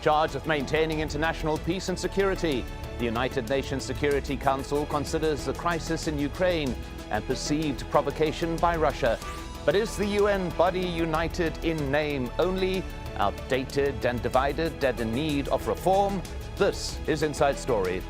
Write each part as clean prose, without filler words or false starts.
charge of maintaining international peace and security. The United Nations Security Council considers the crisis in Ukraine and perceived provocation by Russia. But is the UN body united in name only, outdated and divided and in need of reform? This is Inside Story.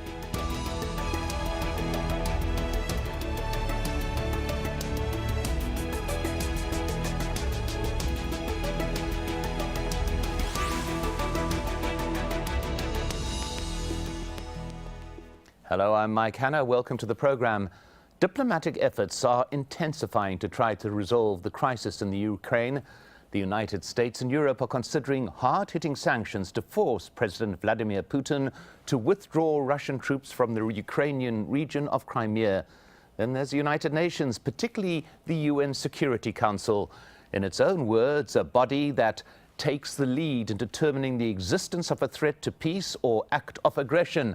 Hello, I'm Mike Hanna. Welcome to the program. Diplomatic efforts are intensifying to try to resolve the crisis in the Ukraine. The United States and Europe are considering hard-hitting sanctions to force President Vladimir Putin to withdraw Russian troops from the Ukrainian region of Crimea. Then there's the United Nations, particularly the UN Security Council. In its own words, a body that takes the lead in determining the existence of a threat to peace or act of aggression,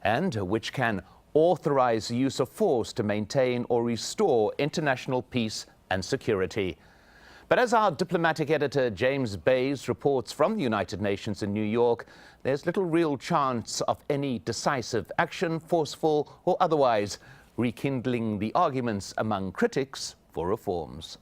and which can authorize the use of force to maintain or restore international peace and security. But as our diplomatic editor James Bays reports from the United Nations in New York, there's little real chance of any decisive action, forceful or otherwise, rekindling the arguments among critics for reforms.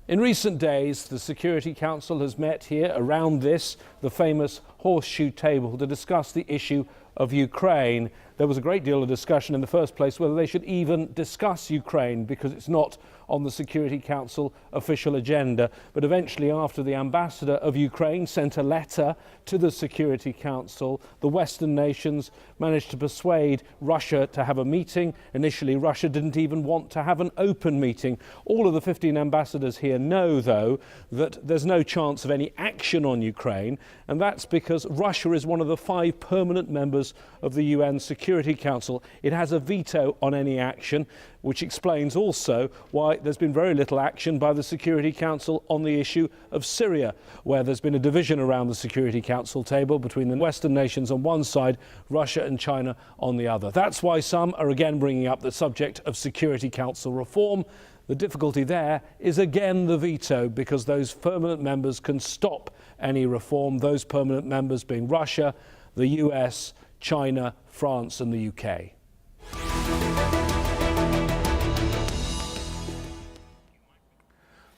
In recent days, the Security Council has met here around this, the famous horseshoe table, to discuss the issue of Ukraine. There was a great deal of discussion in the first place whether they should even discuss Ukraine because it's not on the Security Council official agenda. But eventually, after the ambassador of Ukraine sent a letter to the Security Council, the Western nations managed to persuade Russia to have a meeting. Initially, Russia didn't even want to have an open meeting. All of the 15 ambassadors here know, though, that there's no chance of any action on Ukraine, and that's because Russia is one of the 5 permanent members of the UN Security Council. It has a veto on any action, which explains also why there's been very little action by the Security Council on the issue of Syria, where there's been a division around the Security Council table between the Western nations on one side, Russia and China on the other. That's why some are again bringing up the subject of Security Council reform. The difficulty there is again the veto, because those permanent members can stop any reform, those permanent members being Russia, the US, China, France and the UK.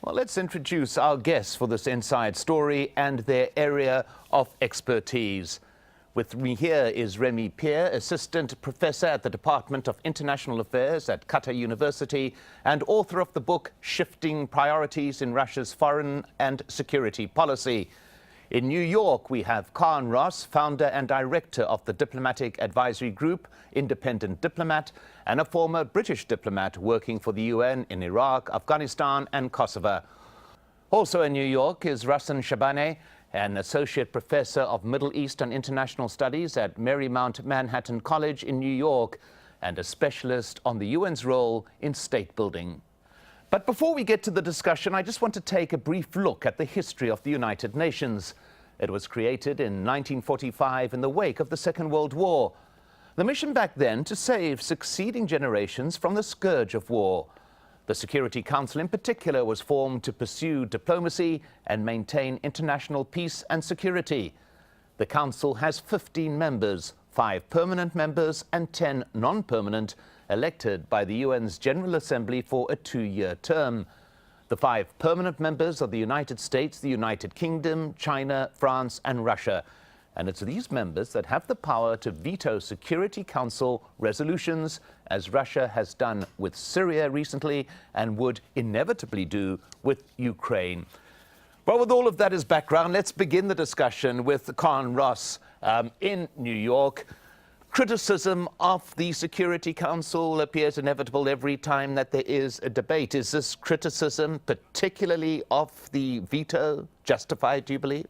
Well, let's introduce our guests for this Inside Story and their area of expertise. With me here is Remy Pierre, Assistant Professor at the Department of International Affairs at Qatar University and author of the book Shifting Priorities in Russia's Foreign and Security Policy. In New York, we have Khan Ross, founder and director of the Diplomatic Advisory Group, independent diplomat, and a former British diplomat working for the UN in Iraq, Afghanistan, and Kosovo. Also in New York is Rasan Shabane, an associate professor of Middle East and International Studies at Marymount Manhattan College in New York, and a specialist on the UN's role in state building. But before we get to the discussion, I just want to take a brief look at the history of the United Nations. It was created in 1945 in the wake of the Second World War. The mission back then to save succeeding generations from the scourge of war. The Security Council in particular was formed to pursue diplomacy and maintain international peace and security. The Council has 15 members, 5 permanent members and 10 non-permanent, elected by the UN's General Assembly for a 2-year term. The 5 permanent members are the United States, the United Kingdom, China, France and Russia. And it's these members that have the power to veto Security Council resolutions, as Russia has done with Syria recently and would inevitably do with Ukraine. Well, with all of that as background, let's begin the discussion with Khan Ross in New York. Criticism of the Security Council appears inevitable every time that there is a debate. Is this criticism, particularly of the veto, justified, do you believe?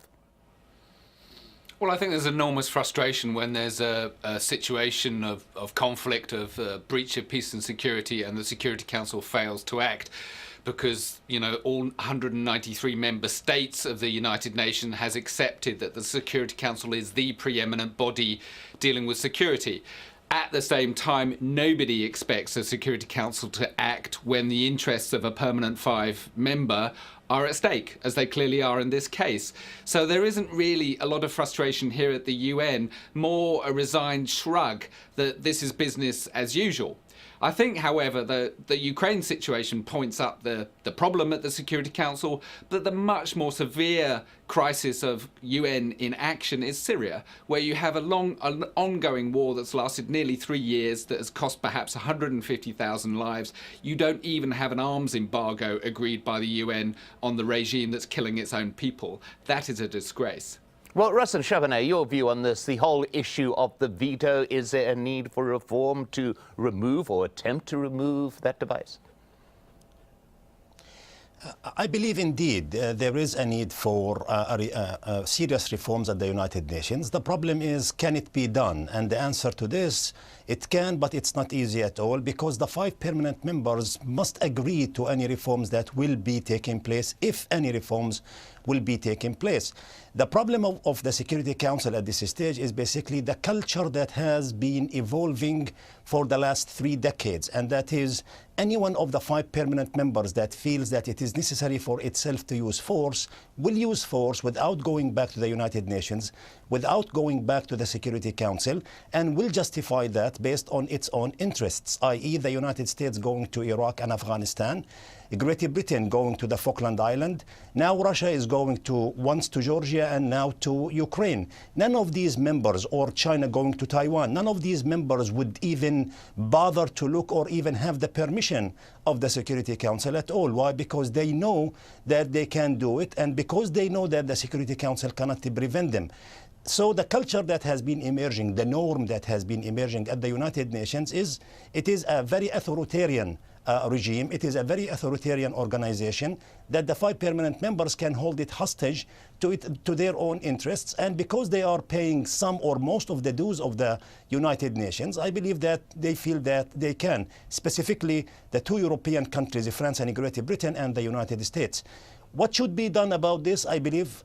Well, I think there's enormous frustration when there's a situation of conflict, of breach of peace and security, and the Security Council fails to act. Because, you know, all 193 member states of the United Nations has accepted that the Security Council is the preeminent body dealing with security. At the same time, nobody expects the Security Council to act when the interests of a permanent 5 member are at stake, as they clearly are in this case. So there isn't really a lot of frustration here at the UN, more a resigned shrug that this is business as usual. I think, however, the Ukraine situation points up the problem at the Security Council, but the much more severe crisis of UN inaction is Syria, where you have an ongoing war that's lasted nearly 3 years, that has cost perhaps 150,000 lives. You don't even have an arms embargo agreed by the UN on the regime that's killing its own people. That is a disgrace. Well, Russell Chavanez, your view on this, the whole issue of the veto, is there a need for reform to remove or attempt to remove that device? I believe indeed there is a need for serious reforms at the United Nations. The problem is, can it be done? And the answer to this, it can, but it's not easy at all, because the 5 permanent members must agree to any reforms that will be taking place, if any reforms will be taking place. The problem of the Security Council at this stage is basically the culture that has been evolving for the last 3 decades, and that is any one of the 5 permanent members that feels that it is necessary for itself to use force will use force without going back to the United Nations, without going back to the Security Council, and will justify that based on its own interests, i.e. the United States going to Iraq and Afghanistan, Great Britain going to the Falkland Island, now Russia is going once to Georgia and now to Ukraine. None of these members, or China going to Taiwan, none of these members would even bother to look or even have the permission of the Security Council at all. Why? Because they know that they can do it, and because they know that the Security Council cannot prevent them. So the culture that has been emerging, the norm that has been emerging at the United Nations is, it is a very authoritarian regime. It is a very authoritarian organization that the 5 permanent members can hold it hostage to their own interests. And because they are paying some or most of the dues of the United Nations, I believe that they feel that they can, specifically the 2 European countries, France and Great Britain, and the United States. What should be done about this? I believe,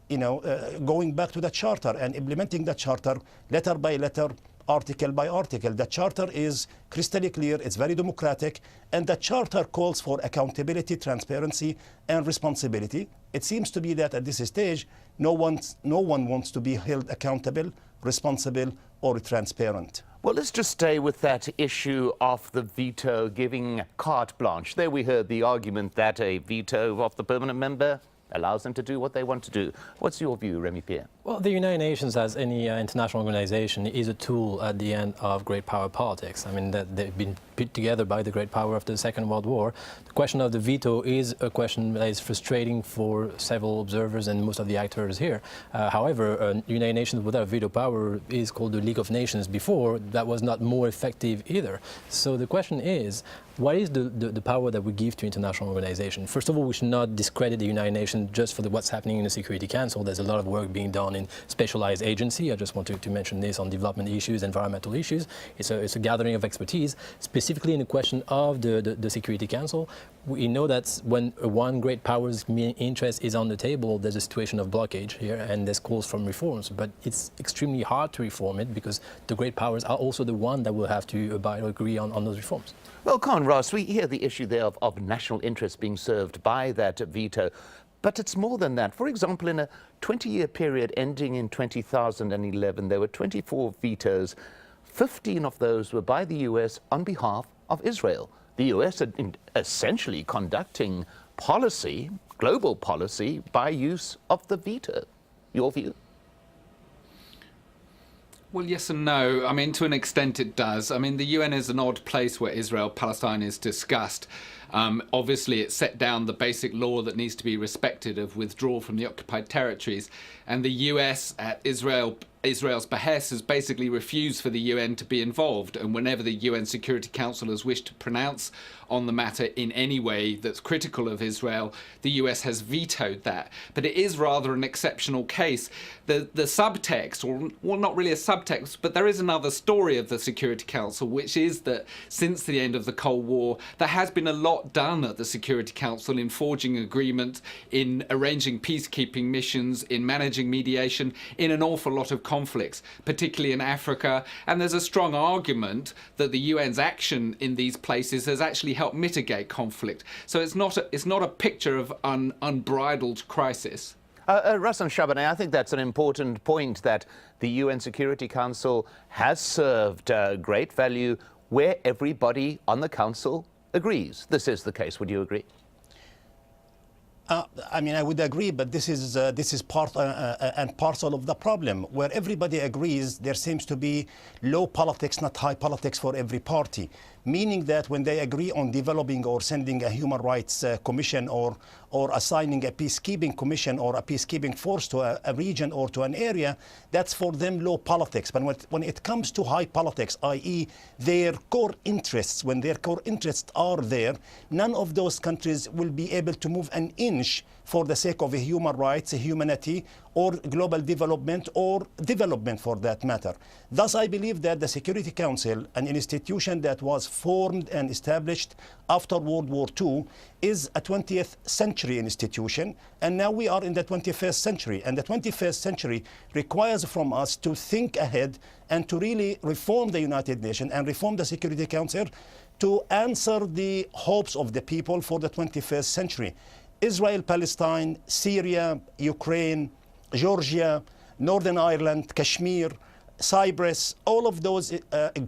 going back to the Charter and implementing the Charter letter by letter, article by article. The Charter is crystal clear, it's very democratic, and the Charter calls for accountability, transparency, and responsibility. It seems to be that at this stage, no one wants to be held accountable, responsible, or transparent. Well, let's just stay with that issue of the veto giving carte blanche. There we heard the argument that a veto of the permanent member allows them to do what they want to do. What's your view, Remy Pierre? Well, the United Nations, as any international organization, is a tool at the end of great power politics. I mean, that they've been put together by the great power of the Second World War. The question of the veto is a question that is frustrating for several observers and most of the actors here. However, United Nations without veto power is called the League of Nations before. That was not more effective either. So the question is, what is the power that we give to international organizations? First of all, we should not discredit the United Nations just for what's happening in the Security Council. There's a lot of work being done in specialized agency. I just want to mention this on development issues, environmental issues. It's a gathering of expertise. Specifically in the question of the Security Council, we know that when one great power's interest is on the table, there's a situation of blockage here, and there's calls for reforms. But it's extremely hard to reform it because the great powers are also the one that will have to abide or agree on those reforms. Well, Con Ross, we hear the issue there of national interest being served by that veto. But it's more than that. For example, in a 20-year period ending in 2011, there were 24 vetoes. 15 of those were by the US on behalf of Israel. The US had essentially conducting policy, global policy, by use of the veto. Your view? Well, yes and no. I mean, to an extent it does. I mean, the UN is an odd place where Israel-Palestine is discussed. Obviously, it set down the basic law that needs to be respected of withdrawal from the occupied territories. And the US, at Israel's behest, has basically refused for the UN to be involved. And whenever the UN Security Council has wished to pronounce on the matter in any way that's critical of Israel, the US has vetoed that. But it is rather an exceptional case. The subtext, or well, not really a subtext, but there is another story of the Security Council, which is that since the end of the Cold War, there has been a lot done at the Security Council in forging agreement, in arranging peacekeeping missions, in managing mediation, in an awful lot of conflicts, particularly in Africa. And there's a strong argument that the UN's action in these places has actually helped mitigate conflict. So it's not a picture of unbridled crisis. Rassan Shabane, I think that's an important point, that the UN Security Council has served great value where everybody on the Council agrees. This is the case. Would you agree? I mean, I would agree, but this is part and parcel of the problem. Where everybody agrees, there seems to be low politics, not high politics for every party. Meaning that when they agree on developing or sending a human rights commission or assigning a peacekeeping commission or a peacekeeping force to a region or to an area, that's for them low politics. But when it comes to high politics, i.e. their core interests, when their core interests are there, none of those countries will be able to move an inch for the sake of human rights, humanity, or global development, or development for that matter. Thus, I believe that the Security Council, an institution that was formed and established after World War II, is a 20th century institution, and now we are in the 21st century. And the 21st century requires from us to think ahead and to really reform the United Nations and reform the Security Council to answer the hopes of the people for the 21st century. Israel, Palestine, Syria, Ukraine, Georgia, Northern Ireland, Kashmir, Cyprus, all of those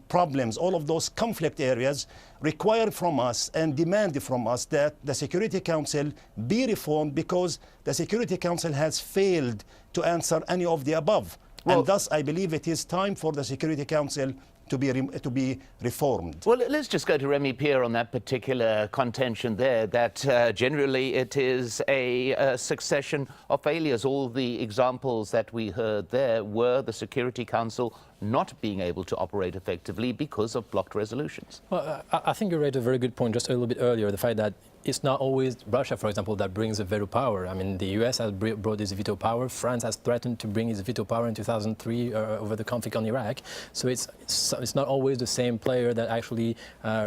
problems, all of those conflict areas require from us and demand from us that the Security Council be reformed, because the Security Council has failed to answer any of the above. Well, and thus I believe it is time for the Security Council to be reformed. Well, let's just go to Remy Pierre on that particular contention there, that generally it is a succession of failures. All the examples that we heard there were the Security Council not being able to operate effectively because of blocked resolutions. Well, I think you raised a very good point just a little bit earlier, the fact that it's not always Russia, for example, that brings the veto power. I mean, the US has brought its veto power. France has threatened to bring its veto power in 2003 over the conflict on Iraq. So it's not always the same player that actually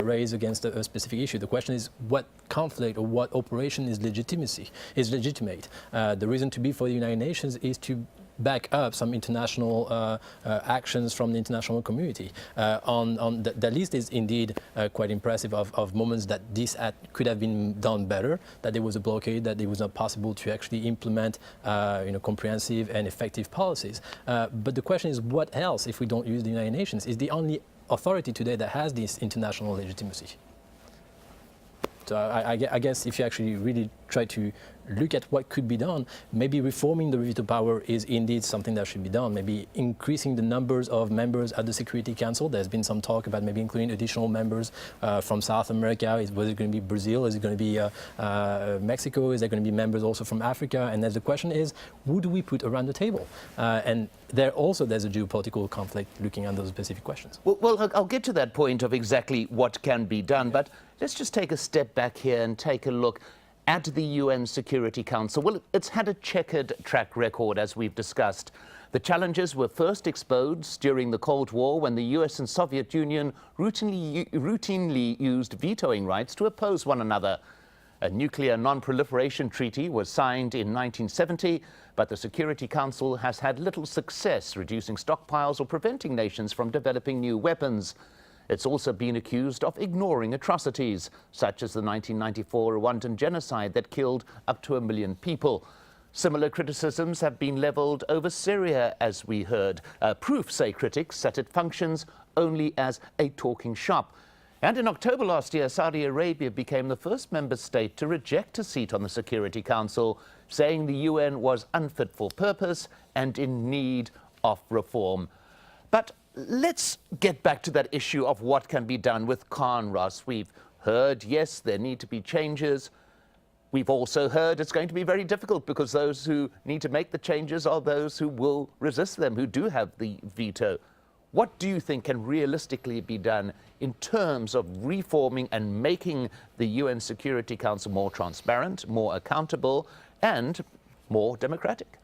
raised against a specific issue. The question is what conflict or what operation is legitimate. The reason to be for the United Nations is to back up some international actions from the international community. The list is indeed quite impressive of moments that this could have been done better, that there was a blockade, that it was not possible to actually implement comprehensive and effective policies. But the question is, what else if we don't use the United Nations? Is the only authority today that has this international legitimacy. So I guess if you actually really try to look at what could be done, maybe reforming the veto power is indeed something that should be done. Maybe increasing the numbers of members at the Security Council. There's been some talk about maybe including additional members from South America. Was it going to be Brazil? Is it going to be Mexico? Is there going to be members also from Africa? And then the question is, who do we put around the table? And there's a geopolitical conflict looking at those specific questions. Well, I'll get to that point of exactly what can be done, but let's just take a step back here and take a look at the UN Security Council. Well, it's had a checkered track record, as we've discussed. The challenges were first exposed during the Cold War, when the US and Soviet Union routinely used vetoing rights to oppose one another. A nuclear non-proliferation treaty was signed in 1970, but the Security Council has had little success reducing stockpiles or preventing nations from developing new weapons. It's also been accused of ignoring atrocities, such as the 1994 Rwandan genocide that killed up to 1 million people. Similar criticisms have been leveled over Syria, as we heard. Proof, say critics, that it functions only as a talking shop. And in October last year, Saudi Arabia became the first member state to reject a seat on the Security Council, saying the UN was unfit for purpose and in need of reform. But let's get back to that issue of what can be done with Khan, Ross. We've heard, yes, there need to be changes. We've also heard it's going to be very difficult because those who need to make the changes are those who will resist them, who do have the veto. What do you think can realistically be done in terms of reforming and making the UN Security Council more transparent, more accountable, and more democratic?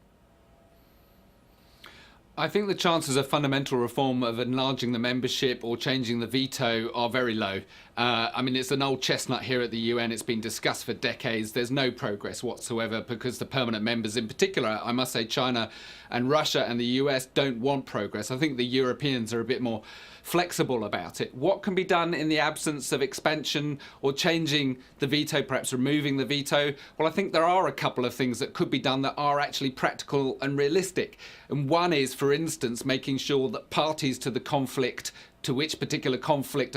I think the chances of fundamental reform of enlarging the membership or changing the veto are very low. I mean, it's an old chestnut here at the UN. It's been discussed for decades. There's no progress whatsoever because the permanent members, in particular, I must say China and Russia and the US, don't want progress. I think the Europeans are a bit more flexible about it. What can be done in the absence of expansion or changing the veto, perhaps removing the veto? Well, I think there are a couple of things that could be done that are actually practical and realistic. And one is, for instance, making sure that parties to the conflict, to which particular conflict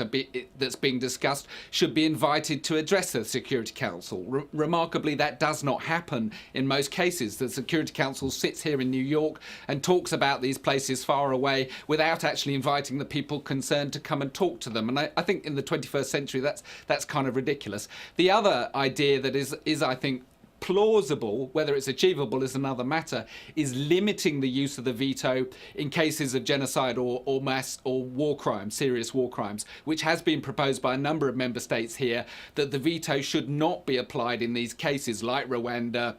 that's being discussed, should be invited to address the Security Council. Remarkably, that does not happen in most cases. The Security Council sits here in New York and talks about these places far away without actually inviting the people concerned to come and talk to them. And I think in the 21st century, that's kind of ridiculous. The other idea that is I think, plausible, whether it's achievable is another matter, is limiting the use of the veto in cases of genocide or mass or war crimes, serious war crimes, which has been proposed by a number of member states here, that the veto should not be applied in these cases like Rwanda,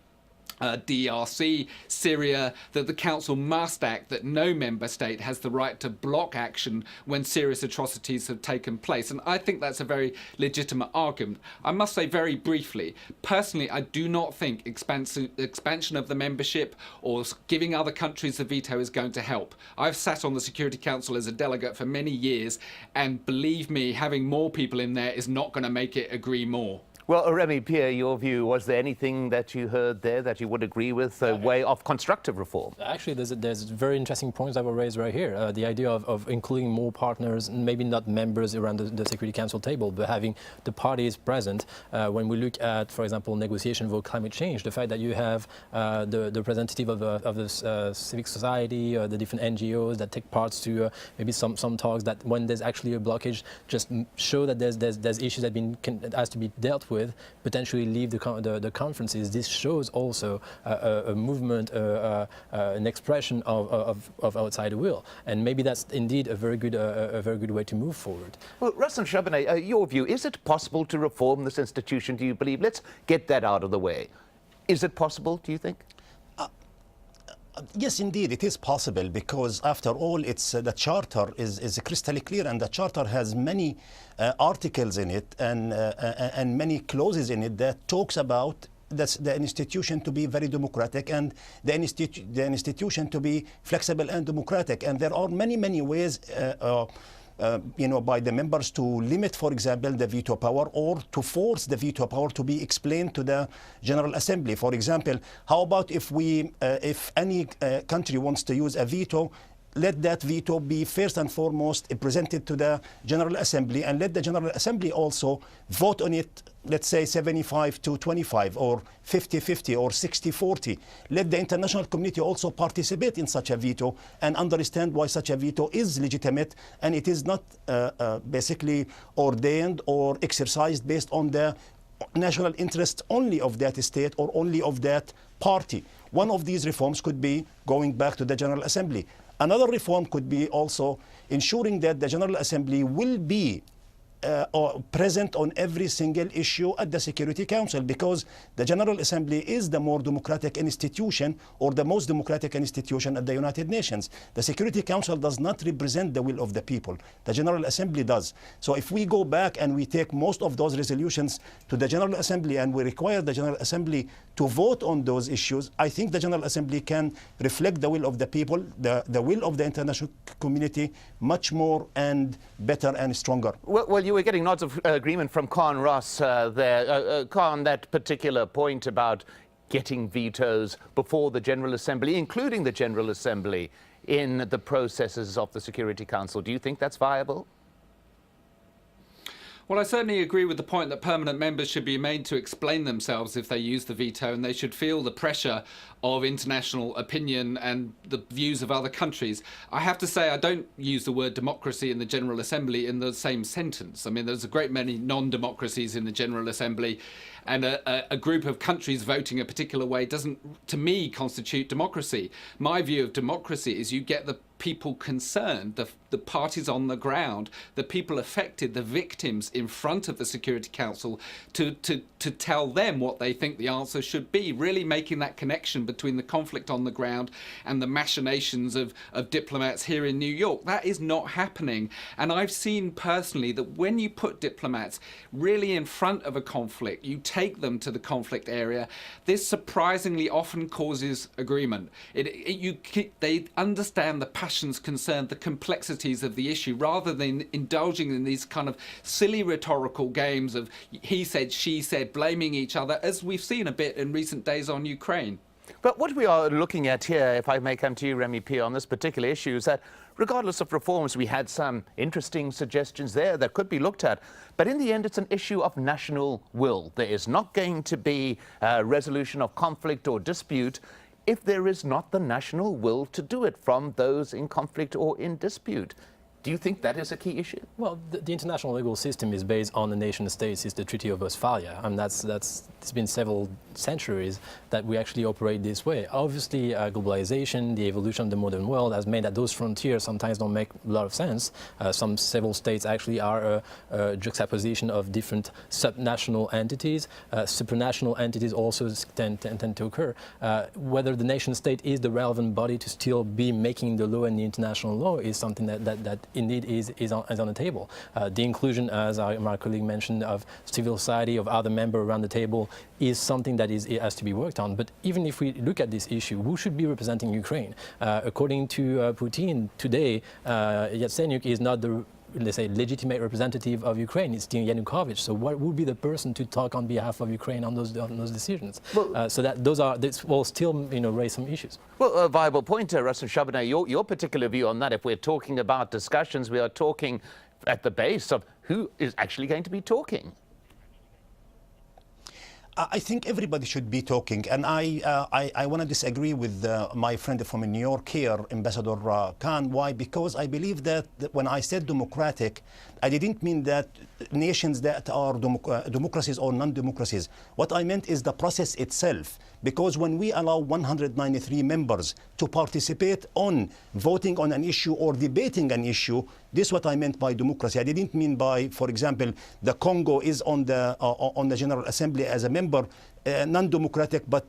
DRC, Syria, that the Council must act, that no member state has the right to block action when serious atrocities have taken place. And I think that's a very legitimate argument. I must say very briefly, personally, I do not think expansion of the membership or giving other countries the veto is going to help. I've sat on the Security Council as a delegate for many years, and believe me, having more people in there is not going to make it agree more. Well, Remy Pierre, your view, was there anything that you heard there that you would agree with, a way of constructive reform? Actually, there's very interesting points that were raised right here. The idea of including more partners, maybe not members around the Security Council table, but having the parties present. When we look at, for example, negotiation for climate change, the fact that you have the representative of the civic society, the different NGOs that take part to maybe some talks, that when there's actually a blockage, just show that there's issues that has to be dealt with, potentially leave the conferences. This shows also a movement, an expression of outside the will, and maybe that's indeed a very good way to move forward. Well, Ruslan Shabaneh, your view, is it possible to reform this institution, do you believe? Let's get that out of the way. Is it possible, do you think? Yes, indeed, it is possible, because after all, it's the charter is crystal clear, and the charter has many articles in it and many clauses in it that talks about the institution to be very democratic and the institution to be flexible and democratic. And there are many ways by the members to limit, for example, the veto power, or to force the veto power to be explained to the General Assembly. For example, how about if any country wants to use a veto, let that veto be first and foremost presented to the General Assembly, and let the General Assembly also vote on it, let's say 75-25 or 50-50 or 60-40. Let the international community also participate in such a veto and understand why such a veto is legitimate, and it is not basically ordained or exercised based on the national interest only of that state or only of that party. One of these reforms could be going back to the General Assembly. Another reform could be also ensuring that the General Assembly will be present on every single issue at the Security Council, because the General Assembly is the more democratic institution, or the most democratic institution at the United Nations. The Security Council does not represent the will of the people. The General Assembly does. So if we go back and we take most of those resolutions to the General Assembly and we require the General Assembly to vote on those issues, I think the General Assembly can reflect the will of the people, the will of the international community much more and better and stronger. Well, you were getting nods of agreement from Khan Ross there. Khan, that particular point about getting vetoes before the General Assembly, including the General Assembly, in the processes of the Security Council, do you think that's viable? Well, I certainly agree with the point that permanent members should be made to explain themselves if they use the veto, and they should feel the pressure of international opinion and the views of other countries. I have to say, I don't use the word democracy in the General Assembly in the same sentence. I mean, there's a great many non-democracies in the General Assembly, and a group of countries voting a particular way doesn't, to me, constitute democracy. My view of democracy is you get the people concerned, the parties on the ground, the people affected, the victims in front of the Security Council to tell them what they think the answer should be, really making that connection between the conflict on the ground and the machinations of diplomats here in New York. That is not happening. And I've seen personally that when you put diplomats really in front of a conflict, you take them to the conflict area, this surprisingly often causes agreement. They understand the passions concerned, the complexities of the issue, rather than indulging in these kind of silly rhetorical games of he said, she said, blaming each other, as we've seen a bit in recent days on Ukraine. But what we are looking at here, if I may come to you, Remy P, on this particular issue, is that regardless of reforms, we had some interesting suggestions there that could be looked at. But in the end, it's an issue of national will. There is not going to be a resolution of conflict or dispute if there is not the national will to do it from those in conflict or in dispute. Do you think that is a key issue? Well, the international legal system is based on the nation states. It's the Treaty of Westphalia, and it's been several centuries that we actually operate this way. Obviously, globalization, the evolution of the modern world has made that those frontiers sometimes don't make a lot of sense. Several states actually are a juxtaposition of different subnational entities. Supranational entities also tend to occur. Whether the nation state is the relevant body to still be making the law and the international law is something that indeed is on the table. The inclusion, as my colleague mentioned, of civil society, of other members around the table is something that it has to be worked on. But even if we look at this issue, who should be representing Ukraine? According to Putin, today, Yatsenyuk is not the, let's say, legitimate representative of Ukraine. It's still Yanukovych. So what would be the person to talk on behalf of Ukraine on those decisions? Well, so that this will still raise some issues. Well, a viable point, Russell Shabaneh, your particular view on that. If we're talking about discussions, we are talking at the base of who is actually going to be talking. I think everybody should be talking, and I want to disagree with my friend from New York here, Ambassador Khan. Why? Because I believe that when I said democratic, I didn't mean that nations that are democracies or non-democracies. What I meant is the process itself. Because when we allow 193 members to participate on voting on an issue or debating an issue, this is what I meant by democracy. I didn't mean by, for example, the Congo is on the General Assembly as a member, non-democratic, but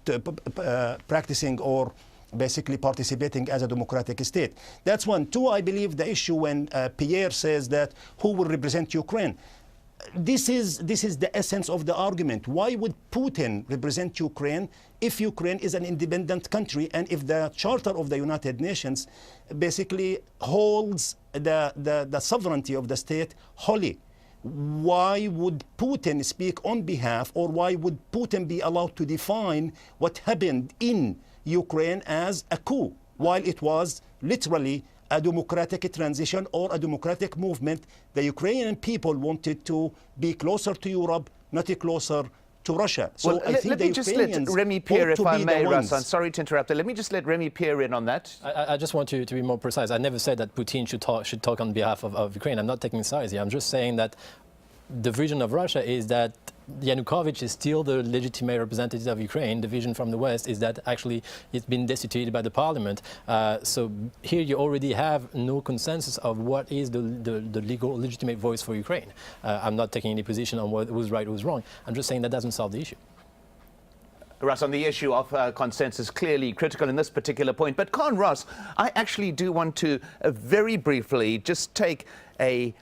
practicing or basically participating as a democratic state. That's one. Two, I believe the issue when Pierre says that who will represent Ukraine. This is the essence of the argument. Why would Putin represent Ukraine if Ukraine is an independent country and if the Charter of the United Nations basically holds the sovereignty of the state holy? Why would Putin speak on behalf, or why would Putin be allowed to define what happened in Ukraine as a coup, while it was literally a democratic transition or a democratic movement? The Ukrainian people wanted to be closer to Europe, not closer to Russia. So well, let me just let Remy Pierre, if I may, Russ, I'm sorry to interrupt. Let me just let Remy Pierre in on that. I just want to be more precise. I never said that Putin should talk on behalf of Ukraine. I'm not taking sides here. I'm just saying that the vision of Russia is that Yanukovych is still the legitimate representative of Ukraine. The vision from the West is that actually it's been destituted by the parliament. So here you already have no consensus of what is the legal, legitimate voice for Ukraine. I'm not taking any position on who's right, who's wrong. I'm just saying that doesn't solve the issue. Russ, on the issue of consensus, clearly critical in this particular point. But Khan, Russ, I actually do want to very briefly just take a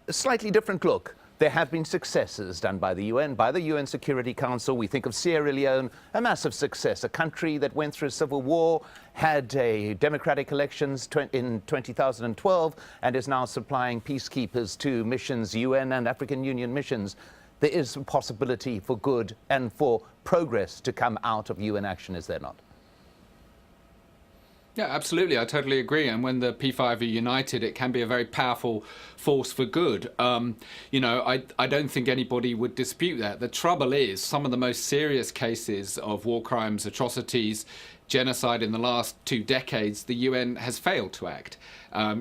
slightly different look. There have been successes done by the UN, by the UN Security Council. We think of Sierra Leone, a massive success, a country that went through a civil war, had a democratic elections in 2012, and is now supplying peacekeepers to missions, UN and African Union missions. There is a possibility for good and for progress to come out of UN action, is there not? Yeah, absolutely. I totally agree. And when the P5 are united, it can be a very powerful force for good. I don't think anybody would dispute that. The trouble is, some of the most serious cases of war crimes, atrocities, genocide in the last 2 decades, the UN has failed to act.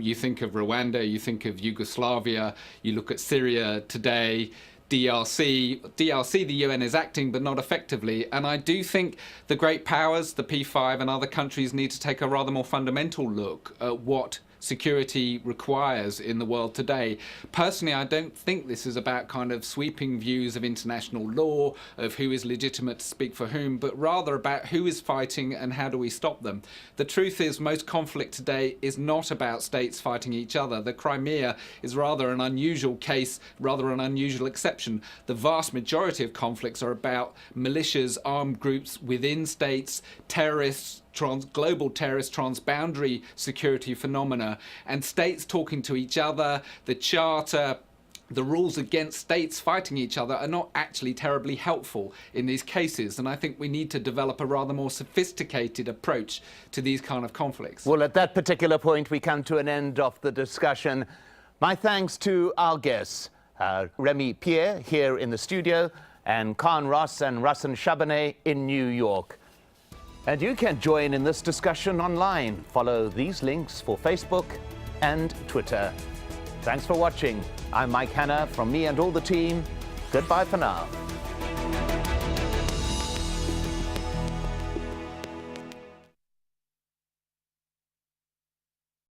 You think of Rwanda, you think of Yugoslavia, you look at Syria today. DRC, the UN is acting, but not effectively. And I do think the great powers, the P5 and other countries, need to take a rather more fundamental look at what security requires in the world today. Personally, I don't think this is about kind of sweeping views of international law, of who is legitimate to speak for whom, but rather about who is fighting and how do we stop them. The truth is, most conflict today is not about states fighting each other. The Crimea is rather an unusual case, rather an unusual exception. The vast majority of conflicts are about militias, armed groups within states, terrorists, global terrorist transboundary security phenomena, and states talking to each other. The charter, the rules against states fighting each other are not actually terribly helpful in these cases, and I think we need to develop a rather more sophisticated approach to these kind of conflicts. Well, at that particular point, we come to an end of the discussion. My thanks to our guests, Remy Pierre here in the studio, and Khan Ross and Rasan Shabaneh in New York. And you can join in this discussion online. Follow these links for Facebook and Twitter. Thanks for watching. I'm Mike Hanna. From me and all the team, goodbye for now.